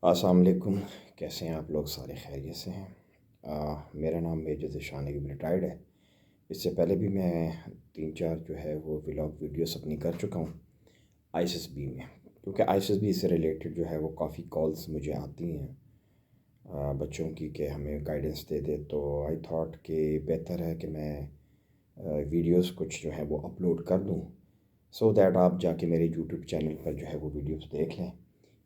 अस्सलाम वालेकुम। कैसे हैं आप लोग? सारे खैरियत से हैं। मेरा नाम मेजर ज़ीशान अयूब रिटायर्ड है। इससे पहले भी मैं 3-4 जो है वो व्लॉग वीडियोस अपनी कर चुका हूँ आईएसएसबी में, क्योंकि आईएसएसबी से रिलेटेड जो है वो काफ़ी कॉल्स मुझे आती हैं बच्चों की कि हमें गाइडेंस दे दे। तो आई थॉट कि बेहतर है कि मैं वीडियोस कुछ जो है वो अपलोड कर दूँ, सो दैट आप जाके मेरे यूट्यूब चैनल पर जो है वो वीडियोस देख लें।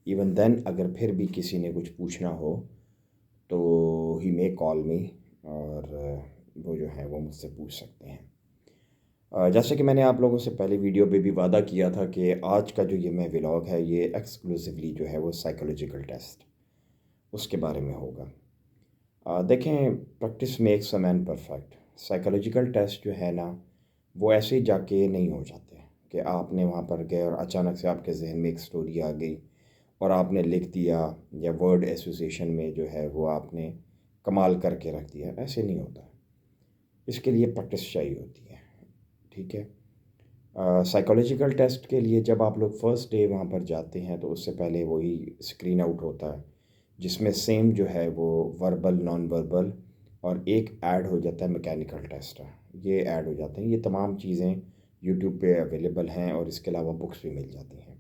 इवन देन अगर फिर भी किसी ने कुछ पूछना हो तो ही मे कॉल मी, और वो जो है वो मुझसे पूछ सकते हैं। जैसे कि मैंने आप लोगों से पहले वीडियो पे भी वादा किया था कि आज का जो ये मैं व्लॉग है ये एक्सक्लूसिवली जो है वो साइकोलॉजिकल टेस्ट उसके बारे में होगा। देखें, practice makes a man perfect. Psychological test जो है ना वो ऐसे ही जाके नहीं हो जाते कि आपने वहाँ पर गए और अचानक से आपके जहन में एक स्टोरी आ गई और आपने लिख दिया, या वर्ड एसोसिएशन में जो है वो आपने कमाल करके रख दिया। ऐसे नहीं होता, इसके लिए प्रैक्टिस चाहिए होती है। ठीक है। साइकोलॉजिकल टेस्ट के लिए जब आप लोग फर्स्ट डे वहाँ पर जाते हैं तो उससे पहले वही स्क्रीन आउट होता है जिसमें सेम जो है वो वर्बल, नॉन वर्बल और एक ऐड हो जाता है मैकेनिकल टेस्ट है। ये ऐड हो जाते हैं। ये तमाम चीज़ें यूट्यूब पे अवेलेबल हैं और इसके अलावा बुक्स भी मिल जाती हैं।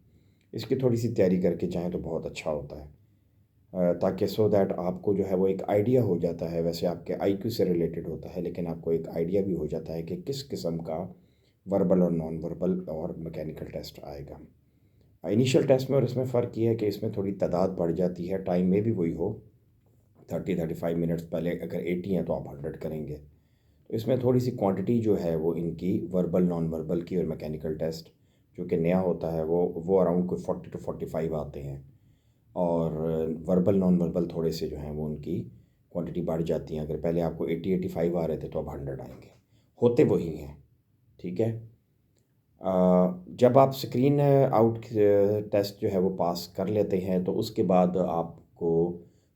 इसकी थोड़ी सी तैयारी करके जाएँ तो बहुत अच्छा होता है, ताकि सो दैट आपको जो है वो एक आइडिया हो जाता है। वैसे आपके आईक्यू से रिलेटेड होता है, लेकिन आपको एक आइडिया भी हो जाता है कि किस किस्म का वर्बल और नॉन वर्बल और मैकेनिकल टेस्ट आएगा। इनिशियल टेस्ट में और इसमें फ़र्क ये है कि इसमें थोड़ी तादाद बढ़ जाती है, टाइम में भी वही हो 30-35 मिनट्स। पहले अगर 80 हैं तो आप 100 करेंगे। तो इसमें थोड़ी सी क्वांटिटी जो है वो इनकी वर्बल, नॉन वर्बल की और मैकेनिकल टेस्ट जो कि नया होता है वो अराउंड कोई 40 to 45 आते हैं, और वर्बल, नॉन वर्बल थोड़े से जो हैं वो उनकी क्वांटिटी बढ़ जाती है। अगर पहले आपको 80-85 आ रहे थे तो अब 100 आएंगे, होते वही हैं। ठीक है। जब आप स्क्रीन आउट टेस्ट जो है वो पास कर लेते हैं तो उसके बाद आपको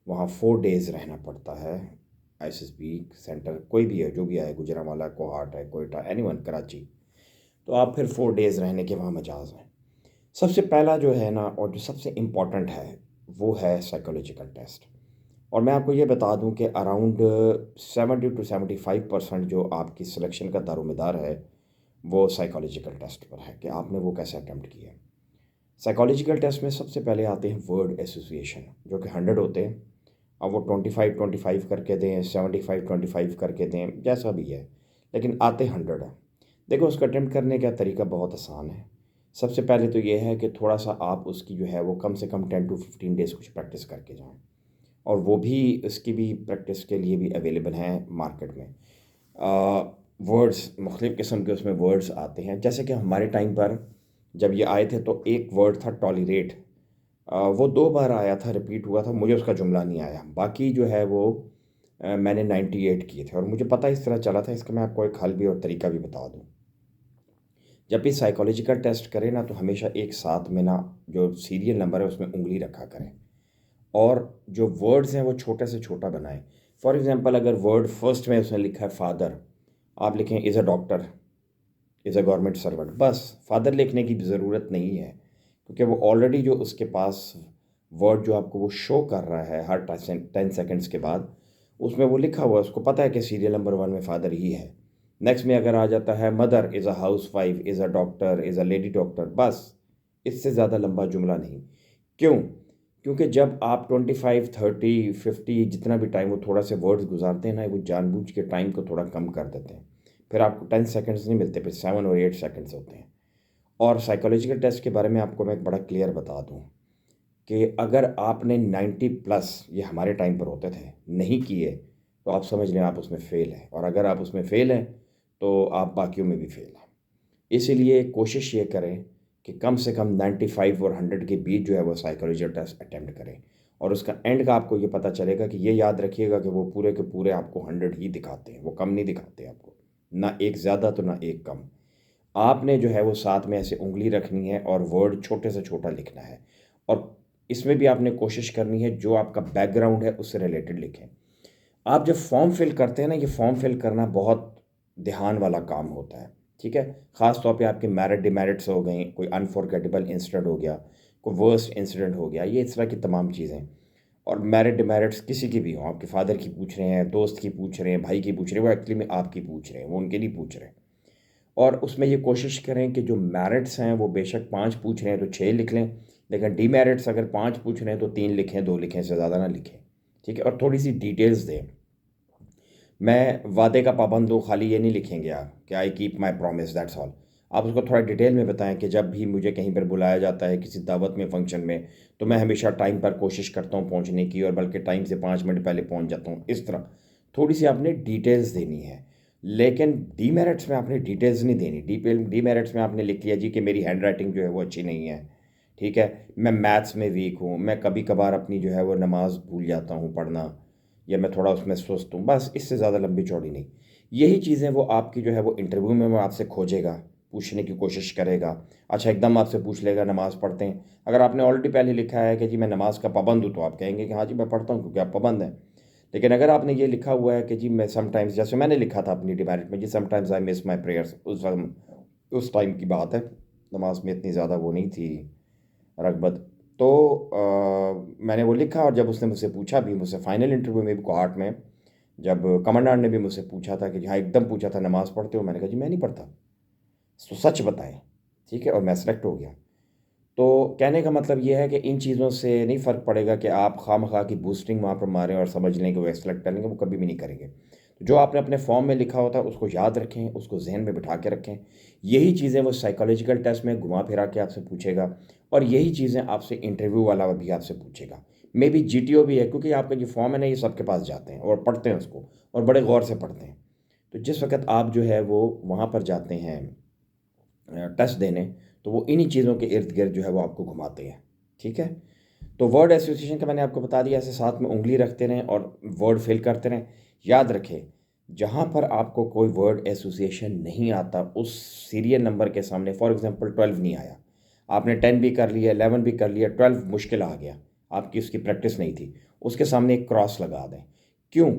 वहाँ 4 डेज़ रहना पड़ता है। आईएसएसबी सेंटर कोई भी है, जो भी है, गुजरांवाला, कोहाट है, कोयटा, एनीवन, कराची, तो आप फिर 4 डेज़ रहने के वहाँ मजाज हैं। सबसे पहला जो है ना और जो सबसे इम्पॉर्टेंट है वो है साइकोलॉजिकल टेस्ट। और मैं आपको ये बता दूं कि अराउंड 70 to 75% जो आपकी सिलेक्शन का दारोमदार है वो साइकोलॉजिकल टेस्ट पर है कि आपने वो कैसे अटेम्प्ट किया। साइकोलॉजिकल टेस्ट में सबसे पहले आते हैं वर्ड एसोसिएशन, जो कि 100 होते हैं। अब वो 25-25 करके दें, 75-25 करके दें, जैसा भी है, लेकिन आते 100 है। देखो, उसका अटेम्प्ट करने का तरीका बहुत आसान है। सबसे पहले तो ये है कि थोड़ा सा आप उसकी जो है वो कम से कम 10 to 15 डेज़ कुछ प्रैक्टिस करके जाएँ, और वो भी इसकी भी प्रैक्टिस के लिए भी अवेलेबल हैं मार्केट में। वर्ड्स मुख्तलिफ़ किस्म के उसमें वर्ड्स आते हैं। जैसे कि हमारे टाइम पर जब ये आए थे तो एक वर्ड था टॉलरेट। वो 2 बार आया था, रिपीट हुआ था, मुझे उसका जुमला नहीं आया। बाकी जो है वो मैंने 98 किए थे और मुझे पता इस तरह चला था। इसका मैं आपको एक हल भी और तरीका भी बता दूँ। जब भी साइकोलॉजिकल टेस्ट करें ना तो हमेशा एक साथ में ना जो सीरियल नंबर है उसमें उँगली रखा करें, और जो वर्ड्स हैं वो छोटे से छोटा बनाएं। फॉर एग्ज़ाम्पल, अगर वर्ड फर्स्ट में उसने लिखा है फादर, आप लिखें is a doctor, is a government servant. बस फादर लिखने की ज़रूरत नहीं है, क्योंकि वो ऑलरेडी जो उसके पास वर्ड जो आपको वो शो कर रहा है हर 10 सेकेंड्स के बाद, उसमें वो लिखा हुआ है। उसको पता है कि सीरियल नंबर 1 में फादर ही है। नेक्स्ट में अगर आ जाता है mother is a house wife, is a doctor, is a lady doctor, बस इससे ज़्यादा लंबा जुमला नहीं। क्यों? क्योंकि जब आप 25, 30, 50 जितना भी टाइम वो थोड़ा से वर्ड्स गुजारते हैं ना, वो जानबूझ के टाइम को थोड़ा कम कर देते हैं। फिर आपको 10 सेकंड्स नहीं मिलते, फिर 7 और 8 सेकंड्स होते हैं। और साइकोलॉजिकल टेस्ट के बारे में आपको मैं एक बड़ा क्लियर बता दूं कि अगर आपने 90 प्लस, ये हमारे टाइम पर होते थे, नहीं किए तो आप समझ लें आप उसमें फ़ेल हैं, और अगर आप उसमें फ़ेल हैं तो आप बाकियों में भी फ़ेल हैं। इसीलिए कोशिश ये करें कि कम से कम 95 और 100 के बीच जो है वो साइकोलॉजिकल टेस्ट अटेम्प्ट करें, और उसका एंड का आपको ये पता चलेगा कि ये याद रखिएगा कि वो पूरे के पूरे आपको 100 ही दिखाते हैं, वो कम नहीं दिखाते आपको, ना एक ज़्यादा तो ना एक कम। आपने जो है वो साथ में ऐसे उँगली रखनी है और वर्ड छोटे से छोटा लिखना है, और इसमें भी आपने कोशिश करनी है जो आपका बैकग्राउंड है उससे रिलेटेड लिखें। आप जब फॉर्म फिल करते हैं ना, ये फॉर्म फिल करना बहुत ध्यान वाला काम होता है। ठीक है। ख़ास तौर पे आपके मेरिट डिमेरिट्स हो गई, कोई अनफॉरगेटेबल इंसिडेंट हो गया, कोई वर्स्ट इंसिडेंट हो गया, ये इस तरह की तमाम चीज़ें। और मेरिट डिमेरिट्स किसी की भी हों, आपके फादर की पूछ रहे हैं, दोस्त की पूछ रहे हैं, भाई की पूछ रहे हैं, वो एक्चुअली में आपकी पूछ रहे हैं, वो उनके नहीं पूछ रहे हैं। और उसमें ये कोशिश करें कि जो मेरिट्स हैं वो बेशक 5 पूछ रहे हैं तो 6 लिख लें, लेकिन डीमेरिट्स अगर 5 पूछ रहे हैं तो 3 लिखें, 2 लिखें, इससे ज़्यादा ना लिखें। ठीक है, और थोड़ी सी डिटेल्स दें। मैं वादे का पाबंद हूँ, खाली ये नहीं लिखेंगे आप कि I keep my promise, that's all. आप उसको थोड़ा डिटेल में बताएं कि जब भी मुझे कहीं पर बुलाया जाता है किसी दावत में, फंक्शन में, तो मैं हमेशा टाइम पर कोशिश करता हूँ पहुँचने की, और बल्कि टाइम से 5 मिनट पहले पहुँच जाता हूँ। इस तरह थोड़ी सी आपने डिटेल्स देनी है। लेकिन डीमेरिट्स में आपने डिटेल्स नहीं देनी। डीमेरिट्स में आपने लिख लिया जी कि मेरी हैंड राइटिंग जो है वो अच्छी नहीं है, ठीक है, मैं मैथ्स में वीक हूँ, मैं कभी कभार अपनी जो है वो नमाज भूल जाता हूँ पढ़ना, या मैं थोड़ा उसमें सुस्त हूँ, बस इससे ज़्यादा लंबी चौड़ी नहीं। यही चीज़ें वो आपकी जो है वो इंटरव्यू में वो आपसे खोजेगा, पूछने की कोशिश करेगा। अच्छा, एकदम आपसे पूछ लेगा नमाज़ पढ़ते हैं, अगर आपने ऑलरेडी पहले लिखा है कि जी मैं नमाज का पाबंद हूँ, तो आप कहेंगे कि हाँ जी मैं पढ़ता हूँ, क्योंकि आप पाबंद हैं। लेकिन अगर आपने ये लिखा हुआ है कि जी मैं समटाइम्स, जैसे मैंने लिखा था अपनी डिमेरिट में, जी sometimes I miss my prayers, उस टाइम की बात है, नमाज में इतनी ज़्यादा वो नहीं थी रगबत। तो मैंने वो लिखा, और जब उसने मुझसे पूछा भी, मुझसे फाइनल इंटरव्यू में भी कोहार्ट में, जब कमांडेंट ने भी मुझसे पूछा था कि हाँ एकदम पूछा था नमाज पढ़ते हो, मैंने कहा जी मैं नहीं पढ़ता, तो सच बताएं। ठीक है, और मैं सेलेक्ट हो गया। तो कहने का मतलब ये है कि इन चीज़ों से नहीं फ़र्क पड़ेगा कि आप खामखा की बूस्टिंग वहाँ पर मारें और समझ लें कि वो सेलेक्ट कर लेंगे, वो कभी भी नहीं करेंगे। तो जो आपने अपने फॉर्म में लिखा होता है उसको याद रखें, उसको जहन में बिठा के रखें। यही चीज़ें वो साइकोलॉजिकल टेस्ट में घुमा फिरा के आपसे पूछेगा, और यही चीज़ें आपसे इंटरव्यू वाला भी आपसे पूछेगा। मे बी जीटीओ भी है, क्योंकि आपका जो फॉर्म है ना, ये सबके पास जाते हैं और पढ़ते हैं उसको, और बड़े गौर से पढ़ते हैं। तो जिस वक्त आप जो है वो वहाँ पर जाते हैं टेस्ट देने, तो वो इन्हीं चीज़ों के इर्द गिर्द जो है वो आपको घुमाते हैं। ठीक है, तो वर्ड एसोसिएशन का मैंने आपको बता दिया, ऐसे साथ में उंगली रखते रहें और वर्ड फिल करते रहें। याद रखें, जहाँ पर आपको कोई वर्ड एसोसिएशन नहीं आता, उस सीरियल नंबर के सामने, फॉर एग्जांपल 12 नहीं आया, आपने 10 भी कर लिया, 11 भी कर लिया, 12 मुश्किल आ गया, आपकी उसकी प्रैक्टिस नहीं थी, उसके सामने एक क्रॉस लगा दें। क्यों?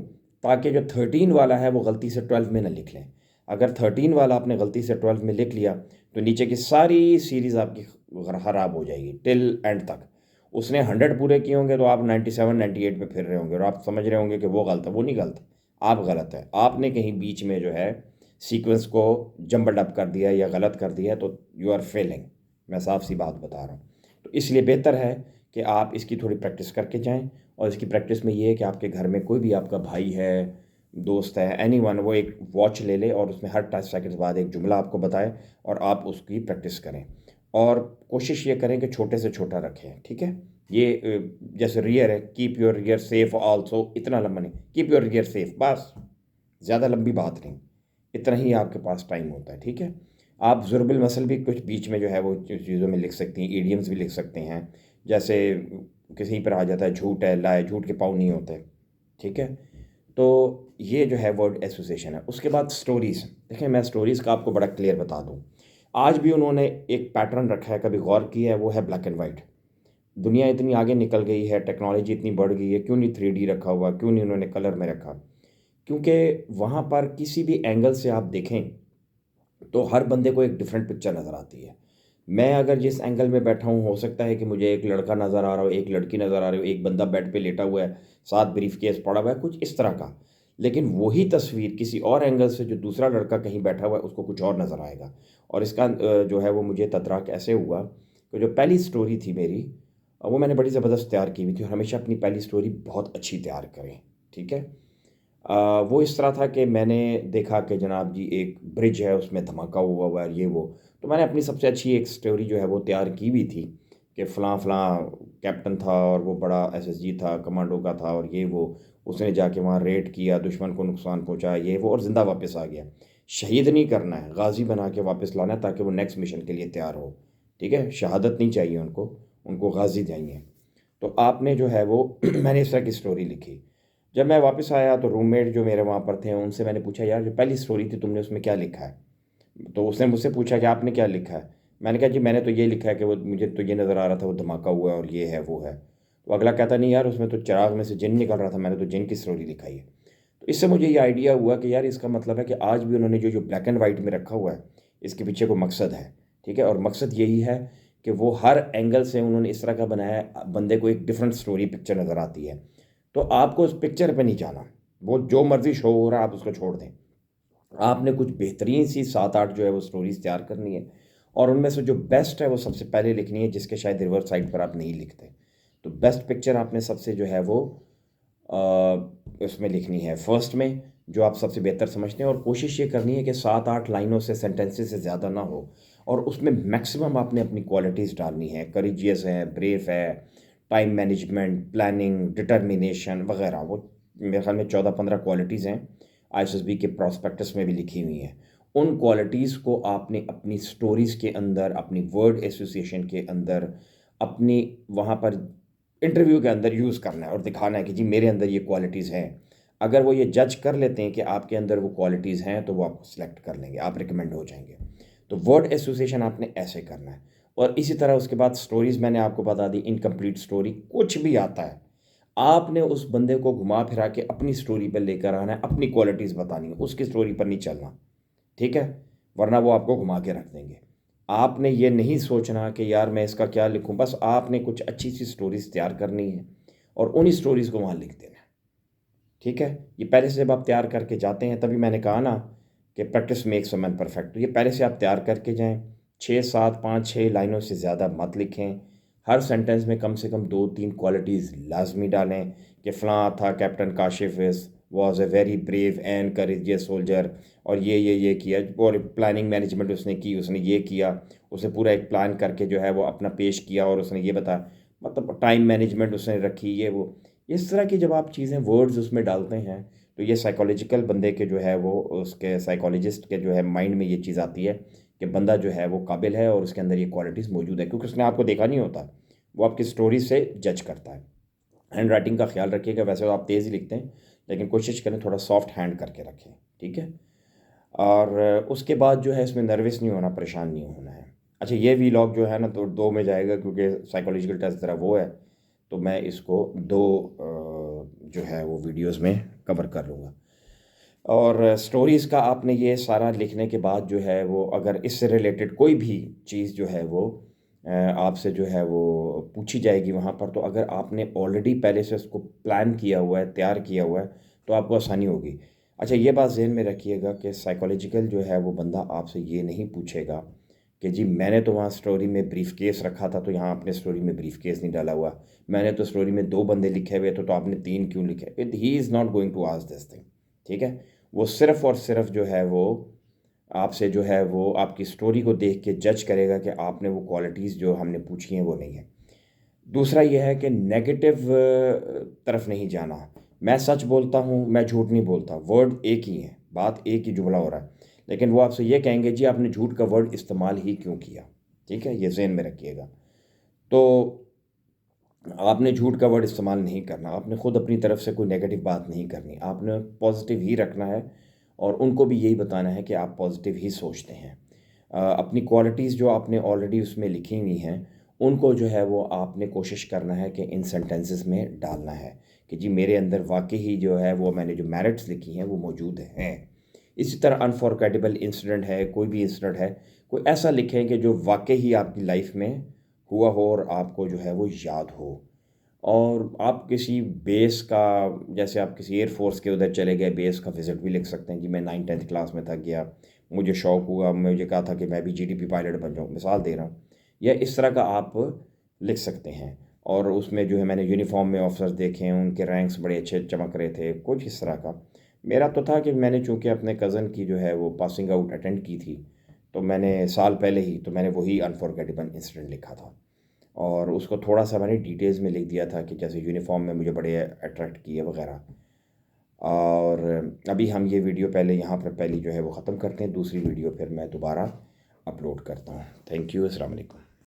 ताकि जो 13 वाला है वो गलती से 12 में ना लिख लें। अगर 13 वाला आपने गलती से 12 में लिख लिया, तो नीचे की सारी सीरीज़ आपकी ख़राब हो जाएगी टिल एंड तक। उसने 100 पूरे किए होंगे तो आप 97 98 पे फिर रहे होंगे, और आप समझ रहे होंगे कि वो गलत है। वो नहीं गलत, आप गलत है। आपने कहीं बीच में जो है सीक्वेंस को जम्बल्ड अप कर दिया या गलत कर दिया है, तो यू आर फेलिंग। मैं साफ सी बात बता रहा हूँ। तो इसलिए बेहतर है कि आप इसकी थोड़ी प्रैक्टिस करके जाएं। और इसकी प्रैक्टिस में ये है कि आपके घर में कोई भी आपका भाई है, दोस्त है, एनीवन, वो एक वॉच ले ले और उसमें हर 10 सेकंड्स बाद एक जुमला आपको बताए, और आप उसकी प्रैक्टिस करें। और कोशिश ये करें कि छोटे से छोटा रखें। ठीक है, ये जैसे रियर है, keep your rear safe also, इतना लंबा नहीं, कीप योर रियर सेफ, बस, ज़्यादा लंबी बात नहीं, इतना ही आपके पास टाइम होता है। ठीक है, आप ज़ुरबिल मसल भी कुछ बीच में जो है वो चीज़ों में लिख सकती हैं, ईडियम्स भी लिख सकते हैं। जैसे किसी पर आ जाता है झूठ है, लाए, झूठ के पाँव नहीं होते। ठीक है, तो ये जो है वर्ड एसोसिएशन है। उसके बाद स्टोरीज़, देखें मैं स्टोरीज़ का आपको बड़ा क्लियर बता दूँ। आज भी उन्होंने एक पैटर्न रखा है, कभी गौर किया है, वो है ब्लैक एंड वाइट। दुनिया इतनी आगे निकल गई है, टेक्नोलॉजी इतनी बढ़ गई है, क्यों नहीं 3D रखा हुआ, क्यों नहीं उन्होंने कलर में रखा? क्योंकि वहाँ पर किसी भी एंगल से आप देखें तो हर बंदे को एक डिफरेंट पिक्चर नज़र आती है। मैं अगर जिस एंगल में बैठा हूँ, हो सकता है कि मुझे एक लड़का नज़र आ रहा हो, एक लड़की नज़र आ रही हो, एक बंदा बेड पे लेटा हुआ है, साथ ब्रीफकेस पड़ा हुआ है, कुछ इस तरह का। लेकिन वही तस्वीर किसी और एंगल से जो दूसरा लड़का कहीं बैठा हुआ है, उसको कुछ और नज़र आएगा। और इसका जो है वो मुझे तदराक ऐसे हुआ कि जो पहली स्टोरी थी मेरी, वो मैंने बड़ी ज़बरदस्त तैयार की हुई थी, और हमेशा अपनी पहली स्टोरी बहुत अच्छी तैयार करें। ठीक है, वो इस तरह था कि मैंने देखा कि जनाब जी एक ब्रिज है, उसमें धमाका हुआ हुआ है, ये वो। तो मैंने अपनी सबसे अच्छी एक स्टोरी जो है वो तैयार की भी थी कि फ़लाँ फ़लाँ कैप्टन था, और वो बड़ा एसएसजी था, कमांडो का था, और ये वो, उसने जाके वहाँ रेड किया, दुश्मन को नुकसान पहुँचाया, ये वो, और ज़िंदा वापस आ गया। शहीद नहीं करना है, गाज़ी बना के वापस लाना है, ताकि वो नेक्स्ट मिशन के लिए तैयार हो। ठीक है, शहादत नहीं चाहिए उनको, उनको गाज़ी चाहिए। तो आपने जो है वो मैंने इस तरह की स्टोरी लिखी। जब मैं वापस आया तो रूममेट जो मेरे वहाँ पर थे, उनसे मैंने पूछा, यार जो पहली स्टोरी थी तुमने उसमें क्या लिखा है? तो उसने मुझसे पूछा कि आपने क्या लिखा है? मैंने कहा जी मैंने तो ये लिखा है कि वो मुझे तो ये नज़र आ रहा था वो धमाका हुआ है और ये है वो है। तो अगला कहता, नहीं यार उसमें तो चिराग में से जिन निकल रहा था, मैंने तो जिन की स्टोरी लिखाई है। तो इससे मुझे ये आइडिया हुआ कि यार इसका मतलब है कि आज भी उन्होंने जो जो ब्लैक एंड वाइट में रखा हुआ है, इसके पीछे को मकसद है। ठीक है, और मकसद यही है कि वो हर एंगल से उन्होंने इस तरह का बनाया है, बंदे को एक डिफरेंट स्टोरी पिक्चर नज़र आती है। तो आपको उस पिक्चर पे नहीं जाना, वो जो मर्ज़ी शो हो रहा है आप उसको छोड़ दें। आपने कुछ बेहतरीन सी 7-8 जो है वो स्टोरीज़ तैयार करनी है, और उनमें से जो बेस्ट है वो सबसे पहले लिखनी है, जिसके शायद रिवर्स साइड पर आप नहीं लिखते। तो बेस्ट पिक्चर आपने सबसे जो है वो उसमें लिखनी है फर्स्ट में, जो आप सबसे बेहतर समझते हैं, और कोशिश ये करनी है कि 7-8 लाइनों से, सेंटेंसेस से ज़्यादा ना हो, और उसमें मैक्सिमम आपने अपनी क्वालिटीज़ डालनी है। करेजियस है, ब्रेव है, टाइम मैनेजमेंट, प्लानिंग, डिटर्मिनेशन वगैरह। वो मेरे ख्याल में 14-15 क्वालिटीज़ हैं, आईएसएसबी के प्रॉस्पेक्टस में भी लिखी हुई हैं। उन क्वालिटीज़ को आपने अपनी स्टोरीज़ के अंदर, अपनी वर्ड एसोसिएशन के अंदर, अपनी वहाँ पर इंटरव्यू के अंदर यूज़ करना है और दिखाना है कि जी मेरे अंदर ये क्वालिटीज़ हैं। अगर वो ये जज कर लेते हैं कि आपके अंदर वो क्वालिटीज़ हैं, तो वो आपको सिलेक्ट कर लेंगे, आप रिकमेंड हो जाएंगे। तो वर्ड एसोसिएशन आपने ऐसे करना है। और इसी तरह उसके बाद स्टोरीज़ मैंने आपको बता दी, इनकम्प्लीट स्टोरी, कुछ भी आता है आपने उस बंदे को घुमा फिरा के अपनी स्टोरी पर लेकर आना है, अपनी क्वालिटीज़ बतानी है, उसकी स्टोरी पर नहीं चलना, ठीक है? वरना वो आपको घुमा के रख देंगे। आपने ये नहीं सोचना कि यार मैं इसका क्या लिखूं, बस आपने कुछ अच्छी सी स्टोरीज़ तैयार करनी है और उन्हीं स्टोरीज़ को वहाँ लिख देना है, ठीक है? ये पहले से जब आप तैयार करके जाते हैं, तभी मैंने कहा ना कि practice makes a man perfect. ये पहले से आप तैयार करके जाएं, 6-7, 5-6 लाइनों से ज़्यादा मत लिखें। हर सेंटेंस में कम से कम 2-3 क्वालिटीज़ लाजमी डालें कि फ़लाँ था captain Kashif is was a very brave and courageous soldier, और ये किया, और प्लानिंग मैनेजमेंट उसने की, उसने ये किया, उसने पूरा एक प्लान करके जो है वो अपना पेश किया, और उसने ये बताया, मतलब टाइम मैनेजमेंट उसने रखी, ये वो। इस तरह की जब आप चीज़ें वर्ड्स उसमें डालते हैं, तो ये साइकोलॉजिकल बंदे के जो है वो, उसके साइकोलॉजिस्ट के जो है माइंड में ये चीज़ आती है कि बंदा जो है वो काबिल है और उसके अंदर ये क्वालिटीज़ मौजूद है, क्योंकि उसने आपको देखा नहीं होता, वो आपकी स्टोरी से जज करता है। हैंड राइटिंग का ख्याल रखिएगा, वैसे तो आप तेज़ ही लिखते हैं, लेकिन कोशिश करें थोड़ा सॉफ्ट हैंड करके रखें, ठीक है? और उसके बाद जो है इसमें नर्वस नहीं होना, परेशान नहीं होना है। अच्छा, ये वीलॉग जो है ना तो 2 में जाएगा, क्योंकि साइकोलॉजिकल टेस्ट ज़रा वो है, तो मैं इसको 2 जो है वो वीडियोस में कवर कर लूँगा। और स्टोरीज़ का आपने ये सारा लिखने के बाद जो है वो, अगर इससे रिलेटेड कोई भी चीज़ जो है वो आपसे जो है वो पूछी जाएगी वहाँ पर, तो अगर आपने ऑलरेडी पहले से उसको प्लान किया हुआ है, तैयार किया हुआ है, तो आपको आसानी होगी। अच्छा, ये बात ज़हन में रखिएगा कि साइकोलॉजिकल जो है वो बंदा आपसे ये नहीं पूछेगा कि जी मैंने तो वहाँ स्टोरी में ब्रीफ केस रखा था, तो यहाँ आपने स्टोरी में ब्रीफ केस नहीं डाला हुआ। मैंने तो स्टोरी में 2 बंदे लिखे हुए थे, तो आपने 3 क्यों लिखे? He is not going to ask this thing, ठीक है? वो सिर्फ़ और सिर्फ़ जो है वो आपसे जो है वो आपकी स्टोरी को देख के जज करेगा कि आपने वो क्वालिटीज़ जो हमने पूछी हैं वो नहीं है। दूसरा ये है कि नेगेटिव तरफ नहीं जाना। मैं सच बोलता हूँ, मैं झूठ नहीं बोलता, वर्ड एक ही है, बात एक ही जुमला हो रहा है। लेकिन वो आपसे ये कहेंगे जी आपने झूठ का वर्ड इस्तेमाल ही क्यों किया? ठीक है? ये ज़हन में रखिएगा। तो आपने झूठ का वर्ड इस्तेमाल नहीं करना, आपने ख़ुद अपनी तरफ से कोई नेगेटिव बात नहीं करनी, आपने पॉजिटिव ही रखना है, और उनको भी यही बताना है कि आप पॉजिटिव ही सोचते हैं। अपनी क्वालिटीज़ जो आपने ऑलरेडी उसमें लिखी हुई हैं, उनको जो है वो आपने कोशिश करना है कि इन सेंटेंसेस में डालना है कि जी मेरे अंदर वाक़ई ही जो है वो मैंने जो मेरिट्स लिखी हैं वो मौजूद हैं। इसी तरह अनफॉरगेटेबल इंसिडेंट है, कोई भी इंसिडेंट है, कोई ऐसा लिखें कि जो वाक़ई ही आपकी लाइफ में हुआ हो और आपको जो है वो याद हो। और आप किसी बेस का, जैसे आप किसी एयरफोर्स के उधर चले गए, बेस का विज़िट भी लिख सकते हैं कि मैं 9th-10th क्लास में था, गया, मुझे शौक़ हुआ, मुझे कहा था कि मैं भी जीडीपी पायलट बन जाऊँ, मिसाल दे रहा हूँ। या इस तरह का आप लिख सकते हैं। और उसमें जो है मैंने यूनिफ़ॉर्म में ऑफ़िसर्स देखे हैं, उनके रैंक्स बड़े अच्छे चमक रहे थे, कुछ इस तरह का। मेरा तो था कि मैंने चूँकि अपने कज़न की जो है वो पासिंग आउट अटेंड की थी, तो मैंने साल पहले ही, तो मैंने वही अनफॉरगेटेबल इंसिडेंट लिखा था। और उसको थोड़ा-सा मैंने डिटेल्स में लिख दिया था कि जैसे यूनिफ़ॉर्म में मुझे बड़े अट्रैक्ट किए वग़ैरह। और अभी हम ये वीडियो पहले यहाँ पर पहली जो है वो ख़त्म करते हैं, दूसरी वीडियो फिर मैं दोबारा अपलोड करता हूँ। थैंक यू, अस्सलाम वालेकुम।